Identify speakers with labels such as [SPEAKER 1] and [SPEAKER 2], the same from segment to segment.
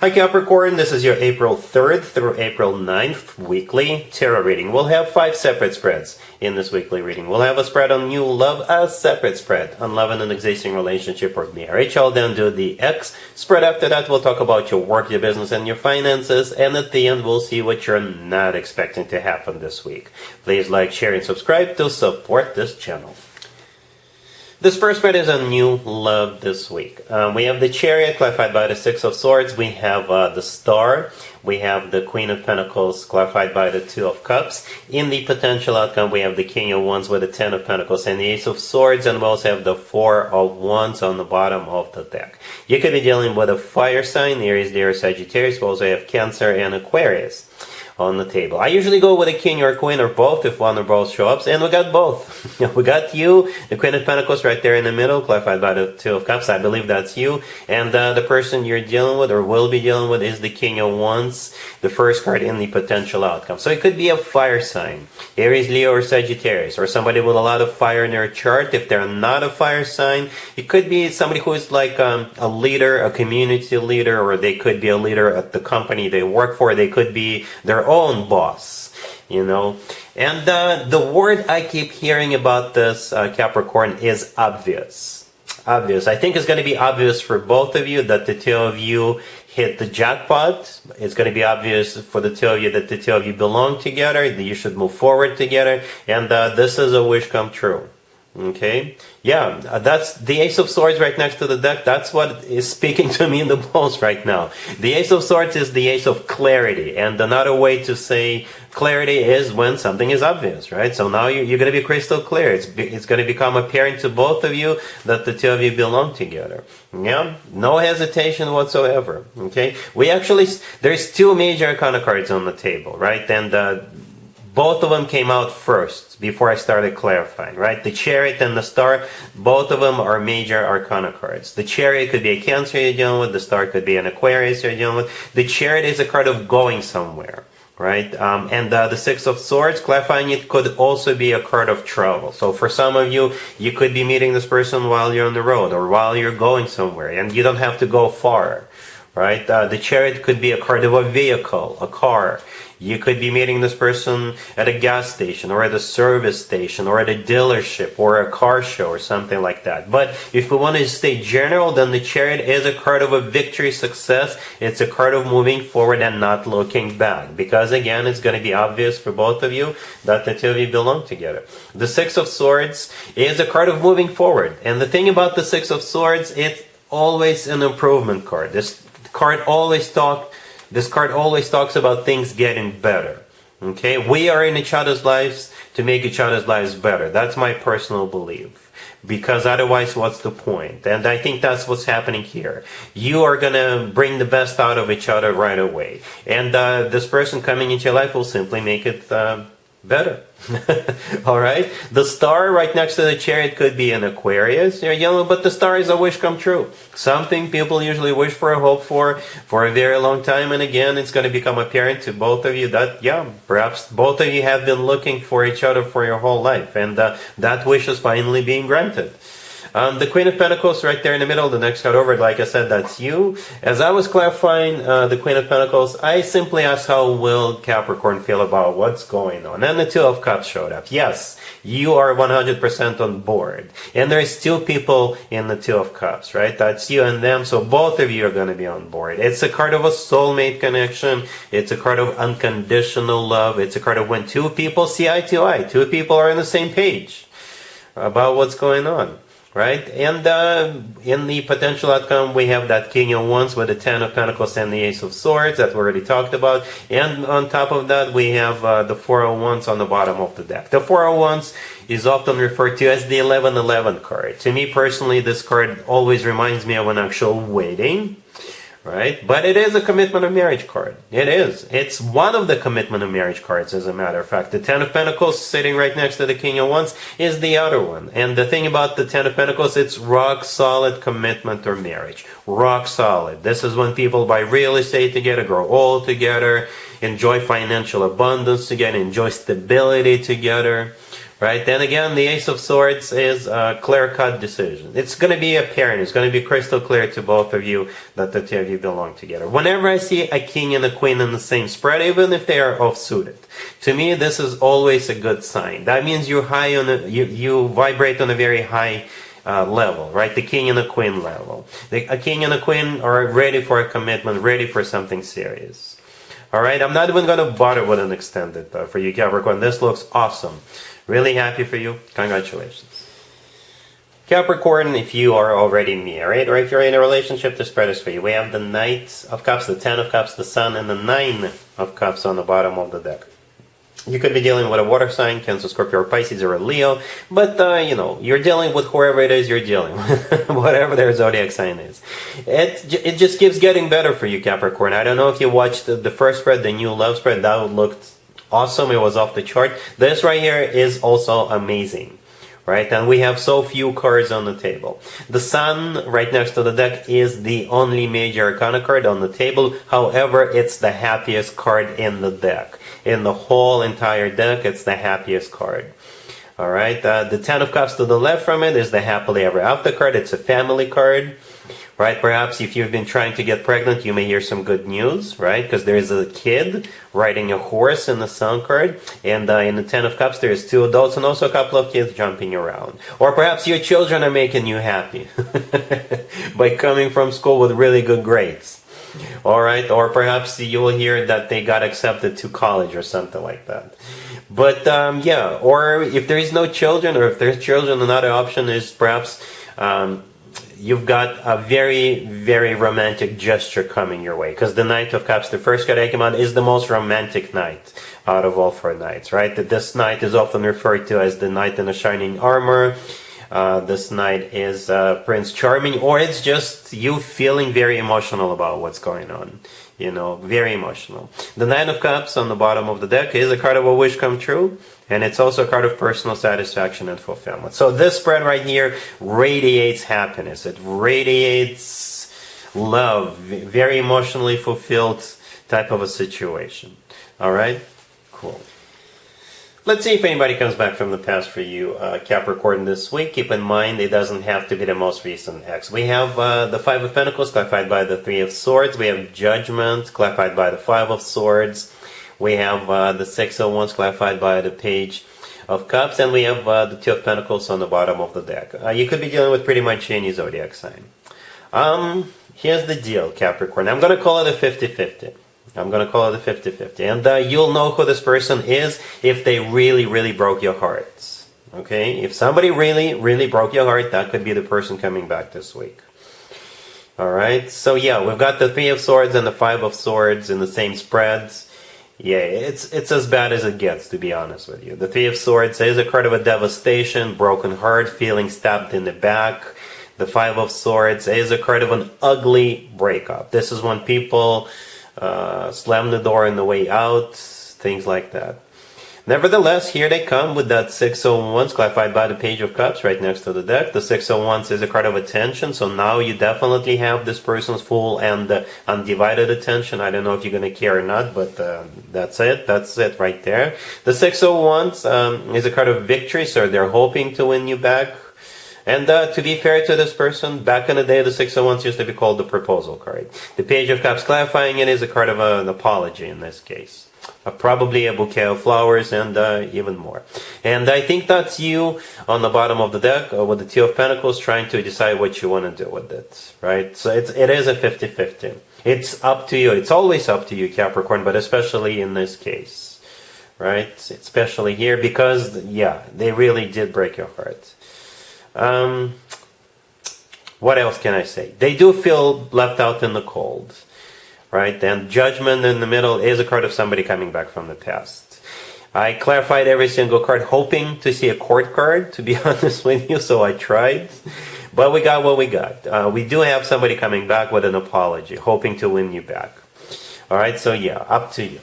[SPEAKER 1] Hi Capricorn, this is your April 3rd through April 9th weekly tarot reading. We'll have 5 separate spreads in this weekly reading. We'll have a spread on new love, a separate spread on love in an existing relationship or marriage. I'll then do the X spread. After that, we'll talk about your work, your business, and your finances. And at the end, we'll see what you're not expecting to happen this week. Please like, share, and subscribe to support this channel. This first spread is on new love this week. We have the Chariot clarified by the Six of Swords. We have the Star. We have the Queen of Pentacles clarified by the Two of Cups. In the potential outcome, we have the King of Wands with the Ten of Pentacles and the Ace of Swords. And we also have the Four of Wands on the bottom of the deck. You could be dealing with a fire sign, Aries, Leo, Sagittarius. We also have Cancer and Aquarius on the table. I usually go with a king or a queen or both if one or both show up, and we got both. We got you, the Queen of Pentacles right there in the middle, clarified by the Two of Cups. I believe that's you. And the person you're dealing with or will be dealing with is the King of Wands, the first card in the potential outcome. So it could be a fire sign, Aries, Leo, or Sagittarius, or somebody with a lot of fire in their chart. If they're not a fire sign, it could be somebody who is like a leader, a community leader, or they could be a leader at the company they work for. They could be their own boss, you know. And the word I keep hearing about this Capricorn is obvious. Obvious. I think it's going to be obvious for both of you that the two of you hit the jackpot. It's going to be obvious for the two of you that the two of you belong together, that you should move forward together, and this is a wish come true. Okay, yeah, that's the Ace of Swords right next to the deck. That's what is speaking to me in the most right now. The Ace of Swords is the Ace of Clarity, and another way to say clarity is when something is obvious, right? So now you're going to be crystal clear. It's going to become apparent to both of you that the two of you belong together. Yeah, no hesitation whatsoever. Okay, there's 2 major arcana cards on the table, right? And both of them came out first before I started clarifying, right? The Chariot and the Star, both of them are major arcana cards. The Chariot could be a Cancer you're dealing with. The Star could be an Aquarius you're dealing with. The Chariot is a card of going somewhere, right? And the Six of Swords, clarifying it, could also be a card of travel. So for some of you, you could be meeting this person while you're on the road or while you're going somewhere, and you don't have to go far, right? The Chariot could be a card of a vehicle, a car. You could be meeting this person at a gas station or at a service station or at a dealership or a car show or something like that. But if we want to stay general, then the Chariot is a card of a victory, success. It's a card of moving forward and not looking back. Because again, it's going to be obvious for both of you that the two of you belong together. The Six of Swords is a card of moving forward. And the thing about the Six of Swords, it's always an improvement card. This card always talks about things getting better. Okay, we are in each other's lives to make each other's lives better. That's my personal belief. Because otherwise, what's the point? And I think that's what's happening here. You are going to bring the best out of each other right away. And this person coming into your life will simply make it better. Alright? The Star right next to the Chariot could be an Aquarius, but the Star is a wish come true. Something people usually wish for, hope for a very long time, and again, it's going to become apparent to both of you that, perhaps both of you have been looking for each other for your whole life, and that wish is finally being granted. The Queen of Pentacles right there in the middle, the next card over, like I said, that's you. As I was clarifying the Queen of Pentacles, I simply asked how will Capricorn feel about what's going on. And the Two of Cups showed up. Yes, you are 100% on board. And there's 2 people in the Two of Cups, right? That's you and them, so both of you are going to be on board. It's a card of a soulmate connection. It's a card of unconditional love. It's a card of when 2 people see eye to eye. 2 people are on the same page about what's going on. Right? And in the potential outcome, we have that King of Wands with the Ten of Pentacles and the Ace of Swords that we already talked about. And on top of that, we have the Four of Wands on the bottom of the deck. The Four of Wands is often referred to as the 1111 card. To me personally, this card always reminds me of an actual wedding. Right? But it is a commitment of marriage card. It is. It's one of the commitment of marriage cards, as a matter of fact. The Ten of Pentacles sitting right next to the King of Wands is the other one. And the thing about the Ten of Pentacles, it's rock solid commitment or marriage. Rock solid. This is when people buy real estate together, grow old together, enjoy financial abundance together, enjoy stability together. Right? Then again, the Ace of Swords is a clear-cut decision. It's going to be apparent. It's going to be crystal clear to both of you that the two of you belong together. Whenever I see a king and a queen in the same spread, even if they are off-suited, to me, this is always a good sign. That means you're high on you vibrate on a very high level, right? The king and the queen level. A king and a queen are ready for a commitment, ready for something serious. All right, I'm not even going to bother with an extended for you, Capricorn. This looks awesome. Really happy for you. Congratulations. Capricorn, if you are already married or if you're in a relationship, the spread is for you. We have the Knight of Cups, the Ten of Cups, the Sun, and the Nine of Cups on the bottom of the deck. You could be dealing with a water sign, Cancer, Scorpio, or Pisces, or a Leo, but, you're dealing with whoever it is you're dealing with, whatever their zodiac sign is. It just keeps getting better for you, Capricorn. I don't know if you watched the first spread, the new love spread, that looked awesome. It was off the chart. This right here is also amazing, right? And we have so few cards on the table. The Sun right next to the deck is the only major arcana card on the table. However, it's the happiest card in the deck. In the whole entire deck, it's the happiest card. All right. The Ten of Cups to the left from it is the happily ever after card. It's a family card. Right, perhaps if you've been trying to get pregnant, you may hear some good news, right? Because there's a kid riding a horse in the Sun card, and in the Ten of Cups, there's two adults and also a couple of kids jumping around. Or perhaps your children are making you happy by coming from school with really good grades. All right, or perhaps you will hear that they got accepted to college or something like that. But yeah, or if there is no children, or if there's children, another option is perhaps you've got a very, very romantic gesture coming your way. Because the Knight of Cups, the first card I came out, is the most romantic knight out of all four knights, right? This knight is often referred to as the knight in the shining armor. This knight is Prince Charming, or it's just you feeling very emotional about what's going on. Very emotional. The Nine of Cups on the bottom of the deck is a card of a wish come true, and it's also a card of personal satisfaction and fulfillment. So this spread right here radiates happiness. It radiates love, very emotionally fulfilled type of a situation. All right? Cool. Let's see if anybody comes back from the past for you, Capricorn, this week. Keep in mind, it doesn't have to be the most recent ex. We have the Five of Pentacles, clarified by the Three of Swords. We have Judgment, clarified by the Five of Swords. We have the Six of Wands, clarified by the Page of Cups. And we have the Two of Pentacles on the bottom of the deck. You could be dealing with pretty much any zodiac sign. Here's the deal, Capricorn. I'm going to call it a 50-50. I'm going to call it a 50-50. And you'll know who this person is if they really, really broke your heart. Okay? If somebody really, really broke your heart, that could be the person coming back this week. Alright? So yeah, we've got the Three of Swords and the Five of Swords in the same spreads. Yeah, it's as bad as it gets, to be honest with you. The Three of Swords is a card of a devastation, broken heart, feeling stabbed in the back. The Five of Swords is a card of an ugly breakup. This is when people slam the door on the way out, things like that. Nevertheless, here they come with that Six of Wands, clarified by the Page of Cups right next to the deck. The Six of Wands is a card of attention, so now you definitely have this person's full and undivided attention. I don't know if you're going to care or not, but that's it. That's it right there. The Six of Wands is a card of victory, so they're hoping to win you back. And to be fair to this person, back in the day, the Six of Wands used to be called the proposal card. The Page of Cups, clarifying it, is a card of an apology in this case. Probably a bouquet of flowers and even more. And I think that's you on the bottom of the deck with the Two of Pentacles trying to decide what you want to do with it, right? So it is a 50-50. It's up to you. It's always up to you, Capricorn, but especially in this case, right? Especially here because, yeah, they really did break your heart. What else can I say? They do feel left out in the cold, right? And Judgment in the middle is a card of somebody coming back from the past. I clarified every single card, hoping to see a court card, to be honest with you, so I tried. But we got what we got. We do have somebody coming back with an apology, hoping to win you back. All right, so yeah, up to you.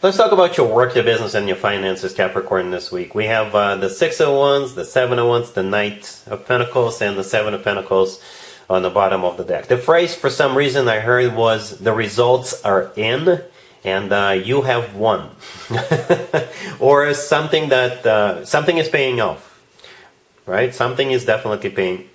[SPEAKER 1] Let's talk about your work, your business, and your finances, Capricorn, this week. We have the Six of Wands, the Seven of Wands, the Knight of Pentacles, and the Seven of Pentacles on the bottom of the deck. The phrase, for some reason, I heard was, the results are in. and you have won. Or something that something is paying off, right? Something is definitely paying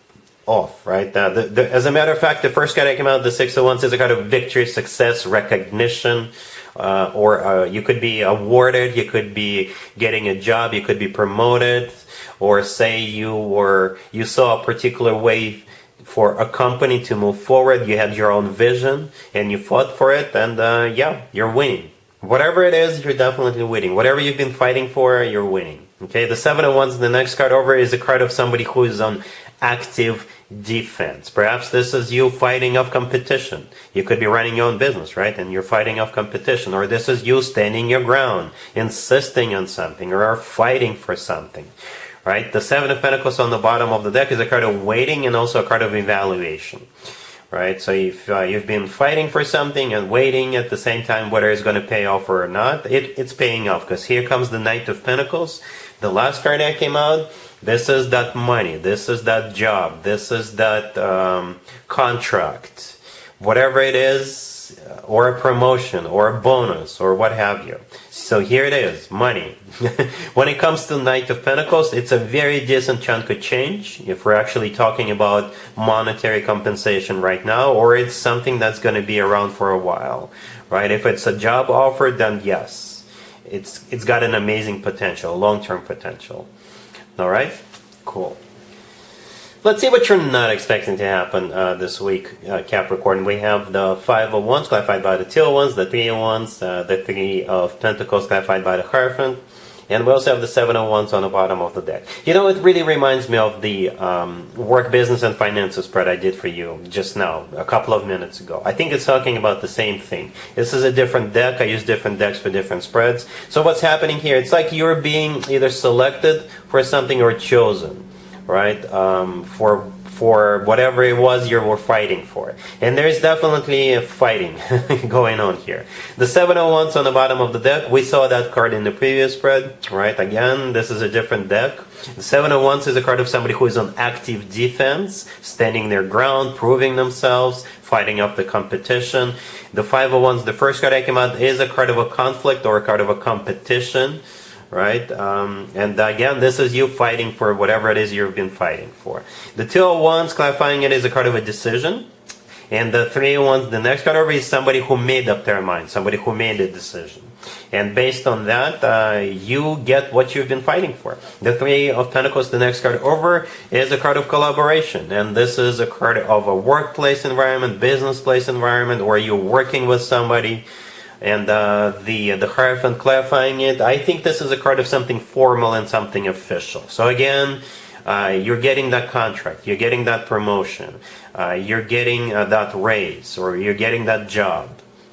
[SPEAKER 1] off, right? As a matter of fact, the first card that came out, the Six of Wands, is a card of victory, success, recognition, or you could be awarded, you could be getting a job, you could be promoted, or say you saw a particular way for a company to move forward, you had your own vision, and you fought for it, and yeah, you're winning. Whatever it is, you're definitely winning. Whatever you've been fighting for, you're winning. Okay, the Seven of Wands, the next card over, is a card of somebody who is on active defense. Perhaps this is you fighting off competition. You could be running your own business, right? And you're fighting off competition. Or this is you standing your ground, insisting on something, or fighting for something. Right? The Seven of Pentacles on the bottom of the deck is a card of waiting and also a card of evaluation. Right? So if you've been fighting for something and waiting at the same time, whether it's going to pay off or not, it's paying off. Because here comes the Knight of Pentacles. The last card that came out, this is that money, this is that job, this is that contract, whatever it is, or a promotion, or a bonus, or what have you. So here it is, money. When it comes to Knight of Pentacles, it's a very decent chunk of change, if we're actually talking about monetary compensation right now, or it's something that's going to be around for a while, right? If it's a job offer, then yes. It's got an amazing potential, long-term potential. All right? Cool. Let's see what you're not expecting to happen this week, Capricorn. We have the Five of Wands clarified by the Two of Wands, the Three of Wands, the Three of Pentacles clarified by the Hierophant, and we also have the Seven of Wands on the bottom of the deck. You know, it really reminds me of the work, business, and finances spread I did for you just now, a couple of minutes ago. I think it's talking about the same thing. This is a different deck. I use different decks for different spreads. So what's happening here? It's like you're being either selected for something or chosen, right? For whatever it was you were fighting for. And there's definitely a fighting going on here. The Seven of Wands on the bottom of the deck, we saw that card in the previous spread, right? Again, this is a different deck. The Seven of Wands is a card of somebody who is on active defense, standing their ground, proving themselves, fighting off the competition. The Five of Wands, the first card that came out, is a card of a conflict or a card of a competition. Right? And again, this is you fighting for whatever it is you've been fighting for. The Two of Wands, clarifying it, is a card of a decision. And the Three of Wands, the next card over, is somebody who made up their mind, somebody who made a decision. And based on that, you get what you've been fighting for. The Three of Pentacles, the next card over, is a card of collaboration. And this is a card of a workplace environment, business place environment, where you're working with somebody. And the Hierophant clarifying it, I think this is a card of something formal and something official. So again, you're getting that contract, you're getting that promotion, you're getting that raise, or you're getting that job.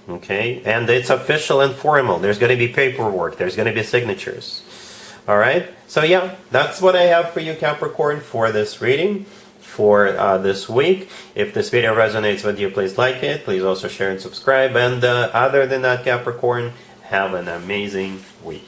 [SPEAKER 1] Okay? And it's official and formal. There's going to be paperwork, there's going to be signatures. Alright? So yeah, that's what I have for you, Capricorn, for this reading. For this week. If this video resonates with you, please like it. Please also share and subscribe. And other than that, Capricorn, have an amazing week.